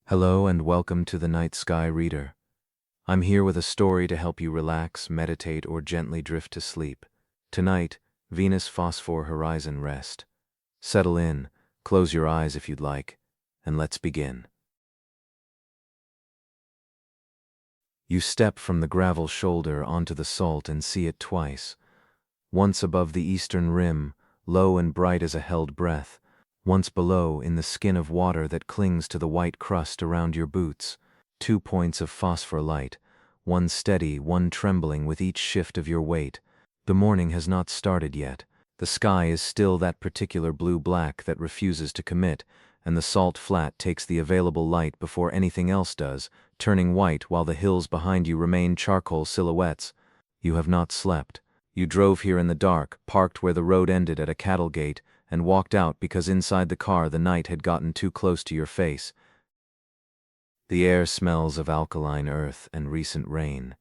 Hello and welcome to the Night Sky Reader. I'm here with a story to help you relax, meditate, or gently drift to sleep. Tonight, Venus Phosphor Horizon Rest. Settle in, close your eyes if you'd like, and let's begin. You step from the gravel shoulder onto the salt and see it twice. Once above the eastern rim, low and bright as a held breath. Once below, in the skin of water that clings to the white crust around your boots. 2 points of phosphor light, one steady, one trembling with each shift of your weight. The morning has not started yet. The sky is still that particular blue-black that refuses to commit, and the salt flat takes the available light before anything else does, turning white while the hills behind you remain charcoal silhouettes. You have not slept. You drove here in the dark, parked where the road ended at a cattle gate, and walked out because inside the car the night had gotten too close to your face. The air smells of alkaline earth and recent rain.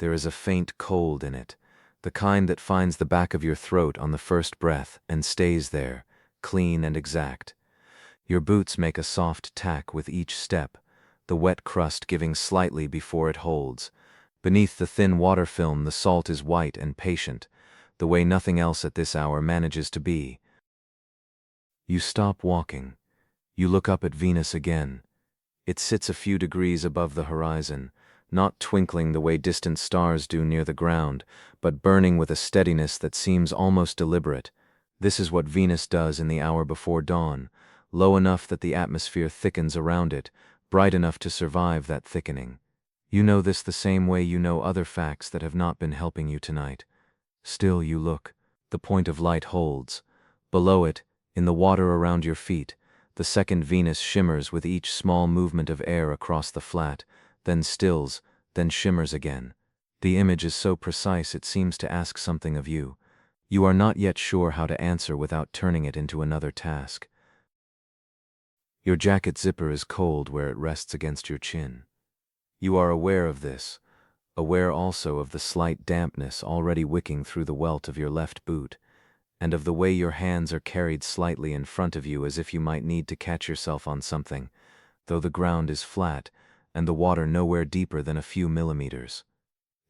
There is a faint cold in it, the kind that finds the back of your throat on the first breath and stays there, clean and exact. Your boots make a soft tack with each step, the wet crust giving slightly before it holds. Beneath the thin water film the salt is white and patient, the way nothing else at this hour manages to be. You stop walking. You look up at Venus again. It sits a few degrees above the horizon, not twinkling the way distant stars do near the ground, but burning with a steadiness that seems almost deliberate. This is what Venus does in the hour before dawn, low enough that the atmosphere thickens around it, bright enough to survive that thickening. You know this the same way you know other facts that have not been helping you tonight. Still you look. The point of light holds. Below it, in the water around your feet, the second Venus shimmers with each small movement of air across the flat, then stills, then shimmers again. The image is so precise it seems to ask something of you. You are not yet sure how to answer without turning it into another task. Your jacket zipper is cold where it rests against your chin. You are aware of this, aware also of the slight dampness already wicking through the welt of your left boot, and of the way your hands are carried slightly in front of you as if you might need to catch yourself on something, though the ground is flat and the water nowhere deeper than a few millimeters.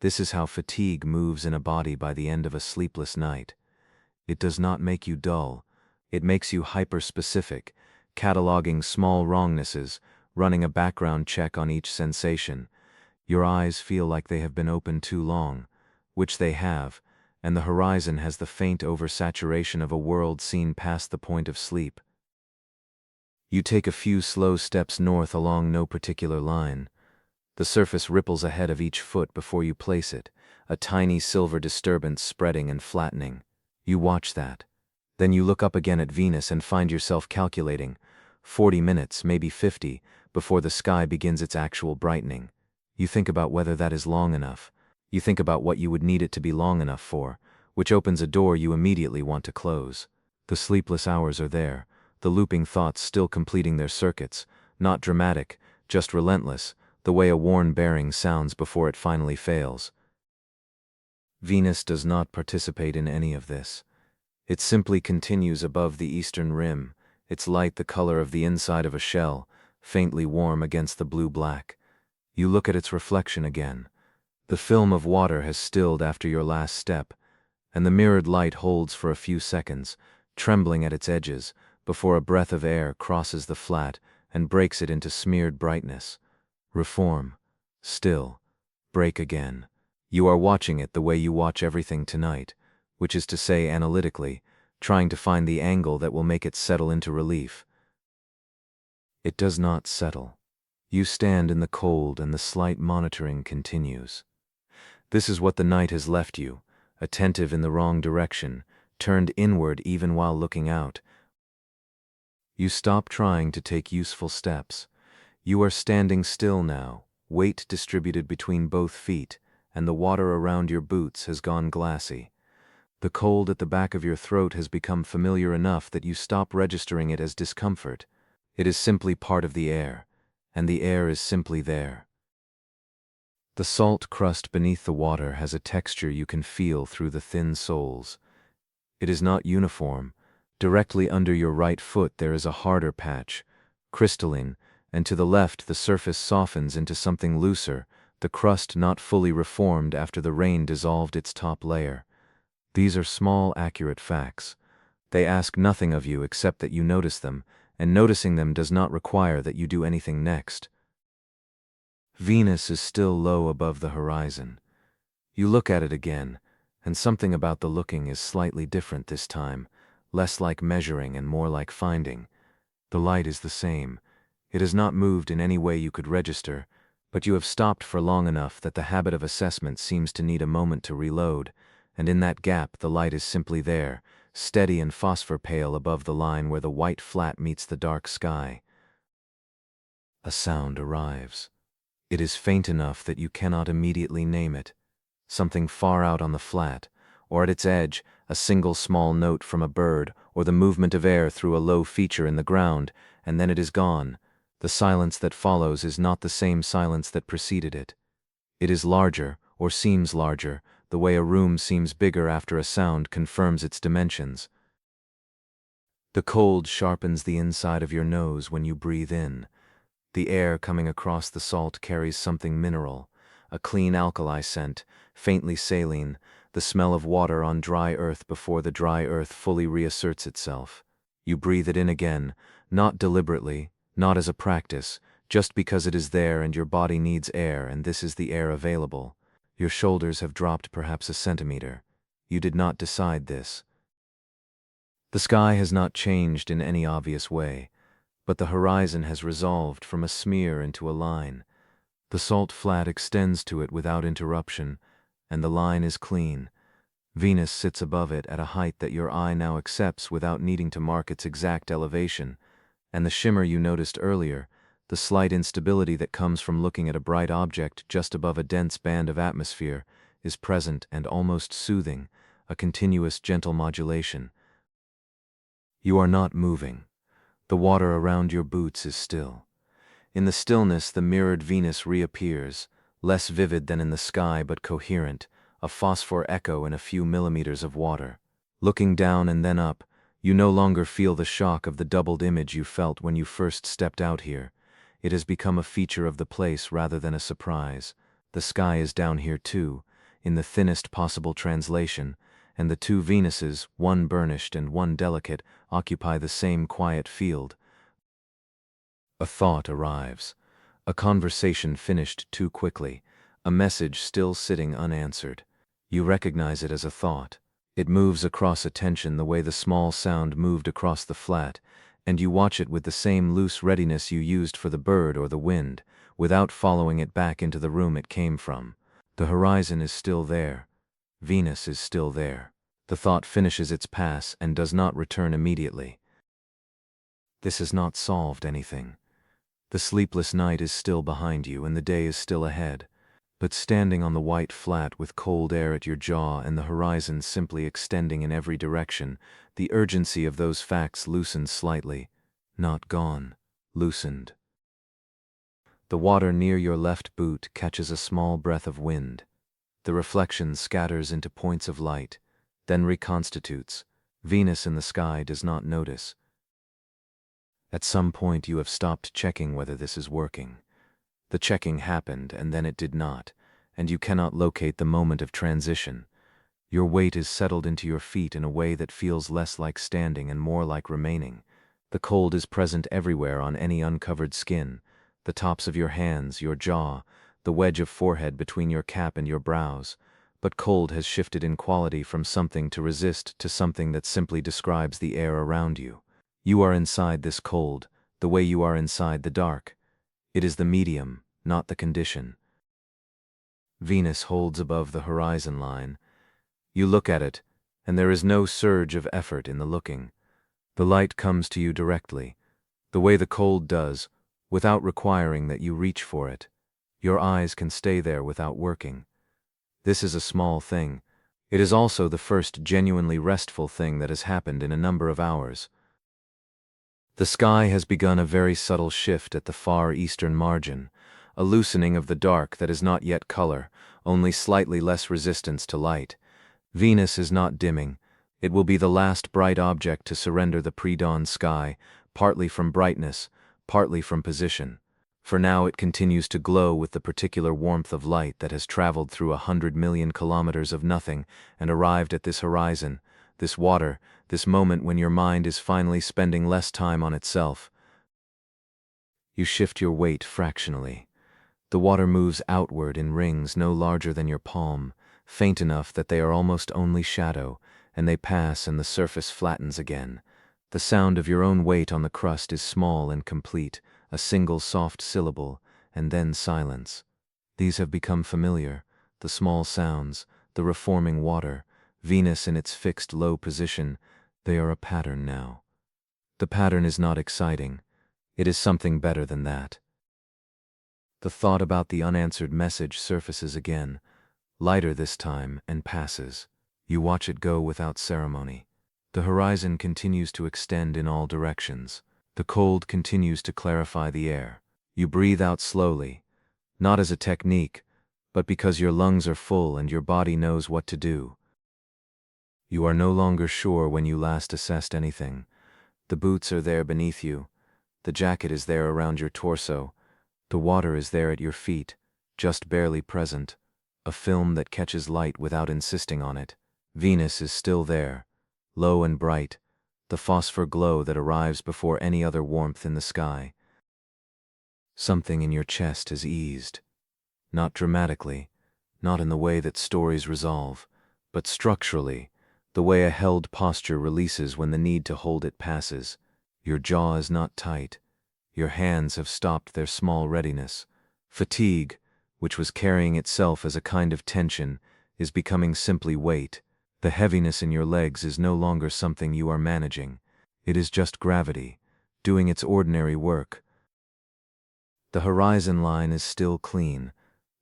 This is how fatigue moves in a body by the end of a sleepless night. It does not make you dull. It makes you hyper-specific, cataloging small wrongnesses, running a background check on each sensation. Your eyes feel like they have been open too long, which they have, and the horizon has the faint oversaturation of a world seen past the point of sleep. You take a few slow steps north along no particular line. The surface ripples ahead of each foot before you place it, a tiny silver disturbance spreading and flattening. You watch that. Then you look up again at Venus and find yourself calculating 40 minutes, maybe 50, before the sky begins its actual brightening. You think about whether that is long enough. You think about what you would need it to be long enough for, which opens a door you immediately want to close. The sleepless hours are there, the looping thoughts still completing their circuits, not dramatic, just relentless, the way a worn bearing sounds before it finally fails. Venus does not participate in any of this. It simply continues above the eastern rim, its light the color of the inside of a shell, faintly warm against the blue-black. You look at its reflection again. The film of water has stilled after your last step, and the mirrored light holds for a few seconds, trembling at its edges, before a breath of air crosses the flat and breaks it into smeared brightness. Reform. Still. Break again. You are watching it the way you watch everything tonight, which is to say analytically, trying to find the angle that will make it settle into relief. It does not settle. You stand in the cold and the slight monitoring continues. This is what the night has left you, attentive in the wrong direction, turned inward even while looking out. You stop trying to take useful steps. You are standing still now, weight distributed between both feet, and the water around your boots has gone glassy. The cold at the back of your throat has become familiar enough that you stop registering it as discomfort. It is simply part of the air, and the air is simply there. The salt crust beneath the water has a texture you can feel through the thin soles. It is not uniform. Directly under your right foot there is a harder patch, crystalline, and to the left the surface softens into something looser, the crust not fully reformed after the rain dissolved its top layer. These are small, accurate facts. They ask nothing of you except that you notice them, and noticing them does not require that you do anything next. Venus is still low above the horizon. You look at it again, and something about the looking is slightly different this time, less like measuring and more like finding. The light is the same. It has not moved in any way you could register, but you have stopped for long enough that the habit of assessment seems to need a moment to reload, and in that gap the light is simply there, steady and phosphor pale above the line where the white flat meets the dark sky. A sound arrives. It is faint enough that you cannot immediately name it. Something far out on the flat, or at its edge, a single small note from a bird, or the movement of air through a low feature in the ground, and then it is gone. The silence that follows is not the same silence that preceded it. It is larger, or seems larger, the way a room seems bigger after a sound confirms its dimensions. The cold sharpens the inside of your nose when you breathe in. The air coming across the salt carries something mineral, a clean alkali scent, faintly saline, the smell of water on dry earth before the dry earth fully reasserts itself. You breathe it in again, not deliberately, not as a practice, just because it is there and your body needs air and this is the air available. Your shoulders have dropped perhaps a centimeter. You did not decide this. The sky has not changed in any obvious way, but the horizon has resolved from a smear into a line. The salt flat extends to it without interruption, and the line is clean. Venus sits above it at a height that your eye now accepts without needing to mark its exact elevation, and the shimmer you noticed earlier, the slight instability that comes from looking at a bright object just above a dense band of atmosphere, is present and almost soothing, a continuous gentle modulation. You are not moving. The water around your boots is still. In the stillness the mirrored Venus reappears, less vivid than in the sky but coherent, a phosphor echo in a few millimeters of water. Looking down and then up, you no longer feel the shock of the doubled image you felt when you first stepped out here. It has become a feature of the place rather than a surprise. The sky is down here too, in the thinnest possible translation, and the two Venuses, one burnished and one delicate, occupy the same quiet field. A thought arrives. A conversation finished too quickly. A message still sitting unanswered. You recognize it as a thought. It moves across attention the way the small sound moved across the flat, and you watch it with the same loose readiness you used for the bird or the wind, without following it back into the room it came from. The horizon is still there. Venus is still there. The thought finishes its pass and does not return immediately. This has not solved anything. The sleepless night is still behind you and the day is still ahead. But standing on the white flat with cold air at your jaw and the horizon simply extending in every direction, the urgency of those facts loosened slightly. Not gone. Loosened. The water near your left boot catches a small breath of wind. The reflection scatters into points of light, then reconstitutes. Venus in the sky does not notice. At some point you have stopped checking whether this is working. The checking happened and then it did not, and you cannot locate the moment of transition. Your weight is settled into your feet in a way that feels less like standing and more like remaining. The cold is present everywhere on any uncovered skin, the tops of your hands, your jaw, the wedge of forehead between your cap and your brows, but cold has shifted in quality from something to resist to something that simply describes the air around you. You are inside this cold, the way you are inside the dark. It is the medium, not the condition. Venus holds above the horizon line. You look at it, and there is no surge of effort in the looking. The light comes to you directly, the way the cold does, without requiring that you reach for it. Your eyes can stay there without working. This is a small thing. It is also the first genuinely restful thing that has happened in a number of hours. The sky has begun a very subtle shift at the far eastern margin, a loosening of the dark that is not yet color, only slightly less resistance to light. Venus is not dimming. It will be the last bright object to surrender the pre-dawn sky, partly from brightness, partly from position. For now it continues to glow with the particular warmth of light that has traveled through 100 million kilometers of nothing and arrived at this horizon, this water, this moment when your mind is finally spending less time on itself. You shift your weight fractionally. The water moves outward in rings no larger than your palm, faint enough that they are almost only shadow, and they pass and the surface flattens again. The sound of your own weight on the crust is small and complete, a single soft syllable, and then silence. These have become familiar, the small sounds, the reforming water, Venus in its fixed low position, they are a pattern now. The pattern is not exciting. It is something better than that. The thought about the unanswered message surfaces again, lighter this time, and passes. You watch it go without ceremony. The horizon continues to extend in all directions. The cold continues to clarify the air. You breathe out slowly, not as a technique, but because your lungs are full and your body knows what to do. You are no longer sure when you last assessed anything. The boots are there beneath you. The jacket is there around your torso. The water is there at your feet, just barely present, a film that catches light without insisting on it. Venus is still there, low and bright, the phosphor glow that arrives before any other warmth in the sky. Something in your chest has eased. Not dramatically, not in the way that stories resolve, but structurally, the way a held posture releases when the need to hold it passes. Your jaw is not tight. Your hands have stopped their small readiness. Fatigue, which was carrying itself as a kind of tension, is becoming simply weight. The heaviness in your legs is no longer something you are managing. It is just gravity, doing its ordinary work. The horizon line is still clean.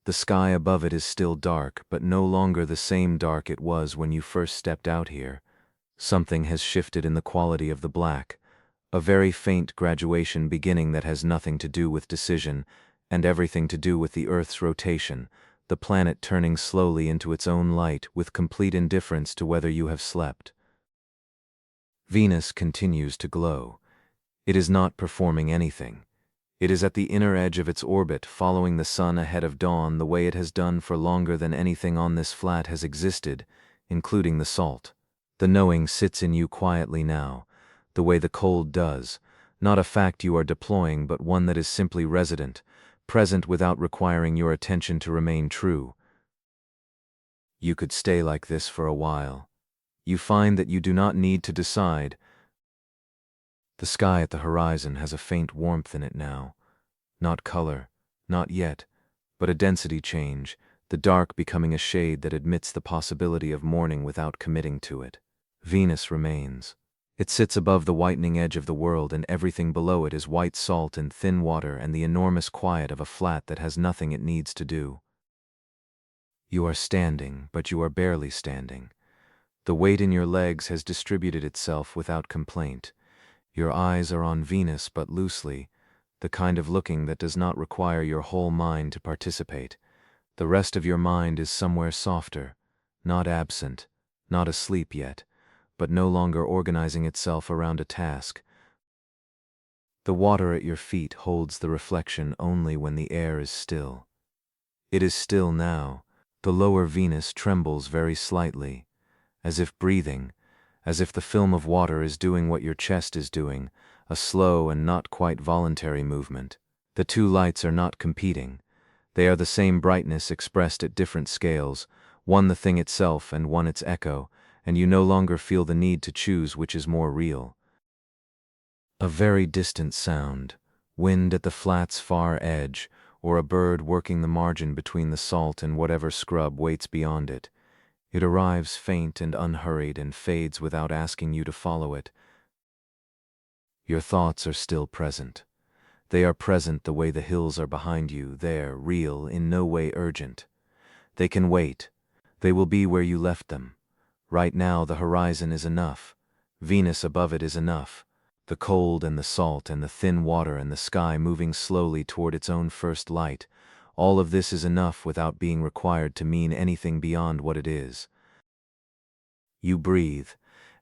The sky above it is still dark, but no longer the same dark it was when you first stepped out here. Something has shifted in the quality of the black. A very faint graduation beginning that has nothing to do with decision, and everything to do with the Earth's rotation, the planet turning slowly into its own light with complete indifference to whether you have slept. Venus continues to glow. It is not performing anything. It is at the inner edge of its orbit, following the sun ahead of dawn the way it has done for longer than anything on this flat has existed, including the salt. The knowing sits in you quietly now, the way the cold does, not a fact you are deploying but one that is simply resident, present without requiring your attention to remain true. You could stay like this for a while. You find that you do not need to decide. The sky at the horizon has a faint warmth in it now. Not color, not yet, but a density change, the dark becoming a shade that admits the possibility of morning without committing to it. Venus remains. It sits above the whitening edge of the world, and everything below it is white salt and thin water and the enormous quiet of a flat that has nothing it needs to do. You are standing, but you are barely standing. The weight in your legs has distributed itself without complaint. Your eyes are on Venus but loosely, the kind of looking that does not require your whole mind to participate. The rest of your mind is somewhere softer, not absent, not asleep yet, but no longer organizing itself around a task. The water at your feet holds the reflection only when the air is still. It is still now. The lower Venus trembles very slightly, as if breathing, as if the film of water is doing what your chest is doing, a slow and not quite voluntary movement. The two lights are not competing. They are the same brightness expressed at different scales, one the thing itself and one its echo, and you no longer feel the need to choose which is more real. A very distant sound, wind at the flat's far edge, or a bird working the margin between the salt and whatever scrub waits beyond it. It arrives faint and unhurried and fades without asking you to follow it. Your thoughts are still present. They are present the way the hills are behind you, there, real, in no way urgent. They can wait. They will be where you left them. Right now the horizon is enough. Venus above it is enough. The cold and the salt and the thin water and the sky moving slowly toward its own first light, all of this is enough without being required to mean anything beyond what it is. You breathe,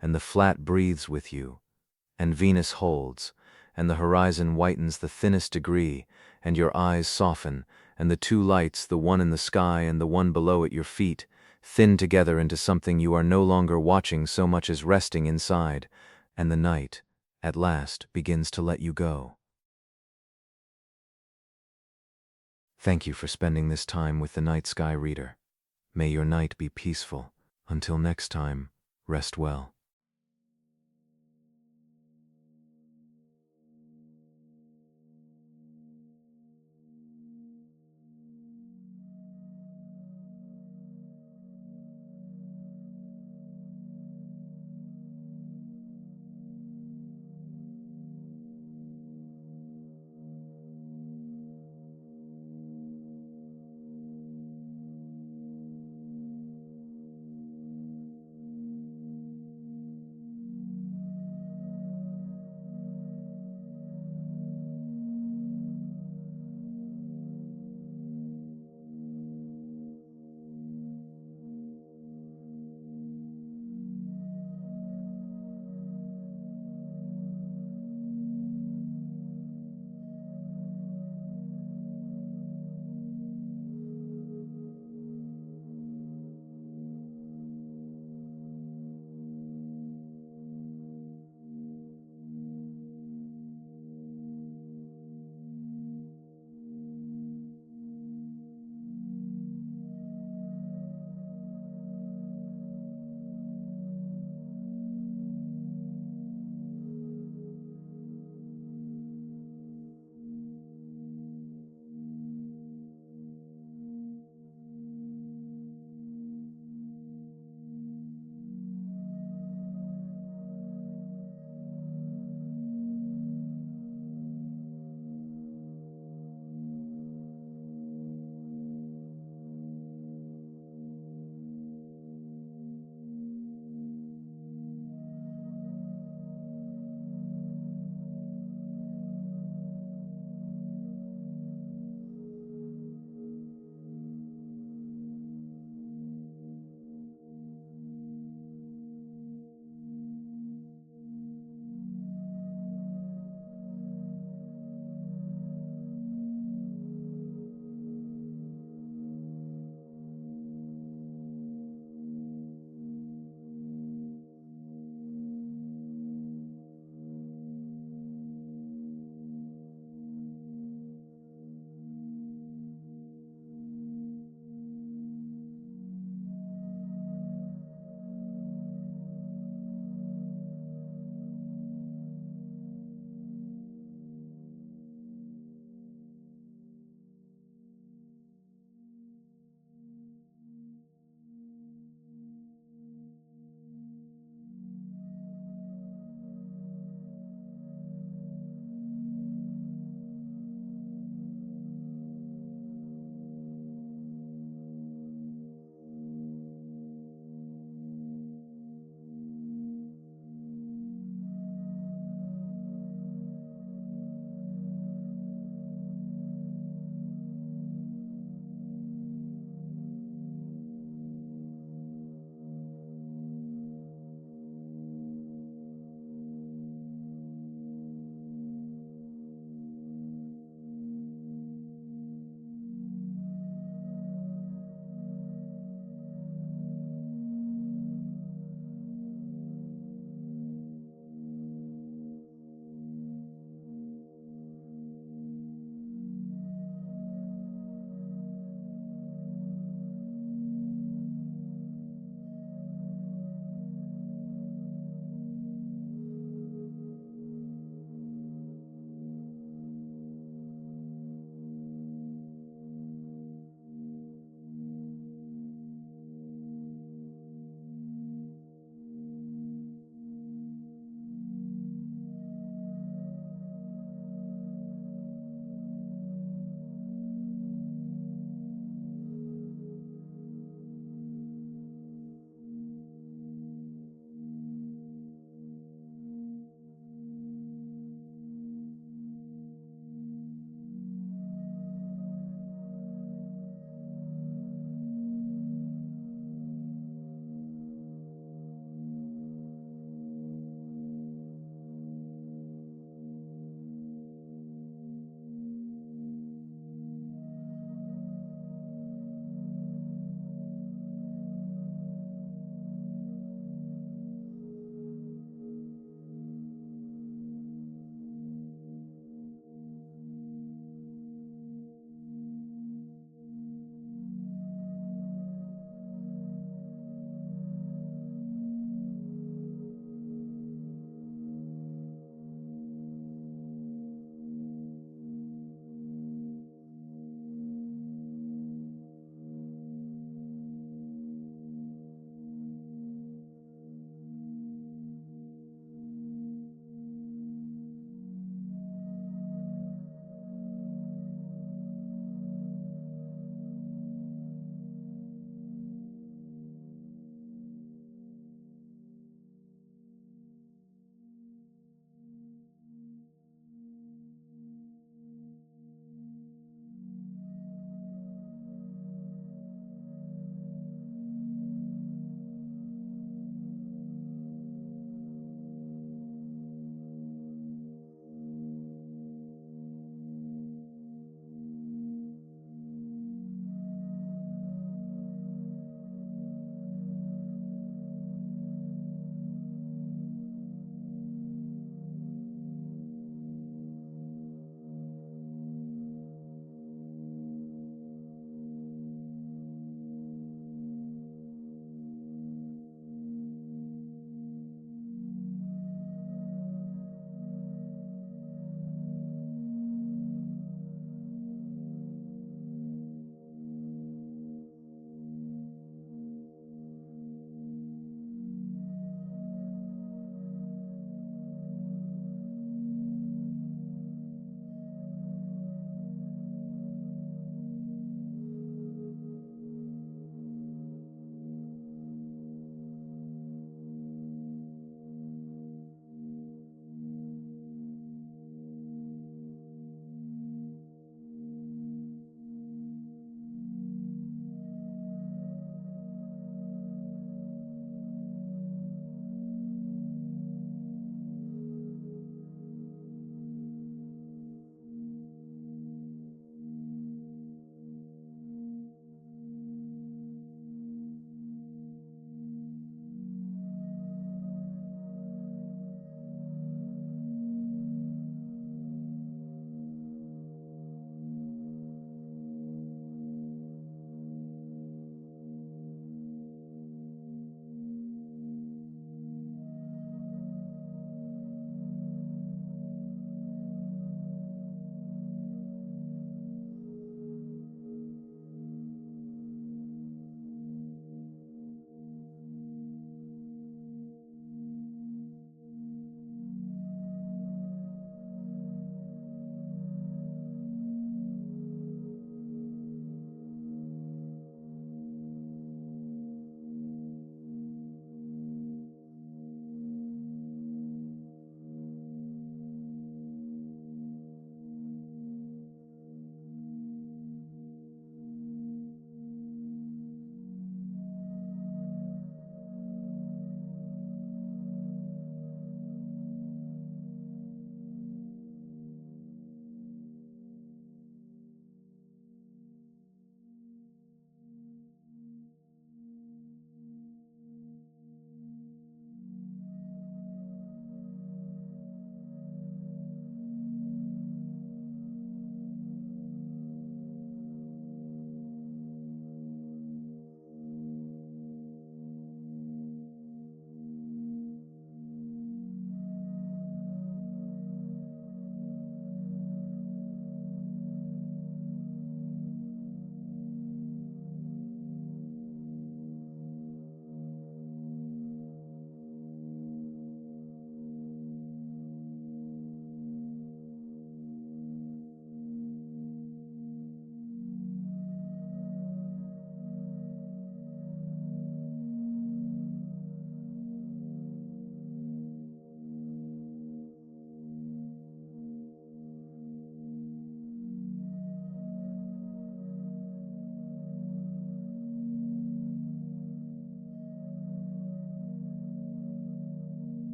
and the flat breathes with you, and Venus holds, and the horizon whitens the thinnest degree, and your eyes soften, and the two lights, the one in the sky and the one below at your feet, thin together into something you are no longer watching so much as resting inside, and the night, at last, begins to let you go. Thank you for spending this time with the Night Sky Reader. May your night be peaceful. Until next time, rest well.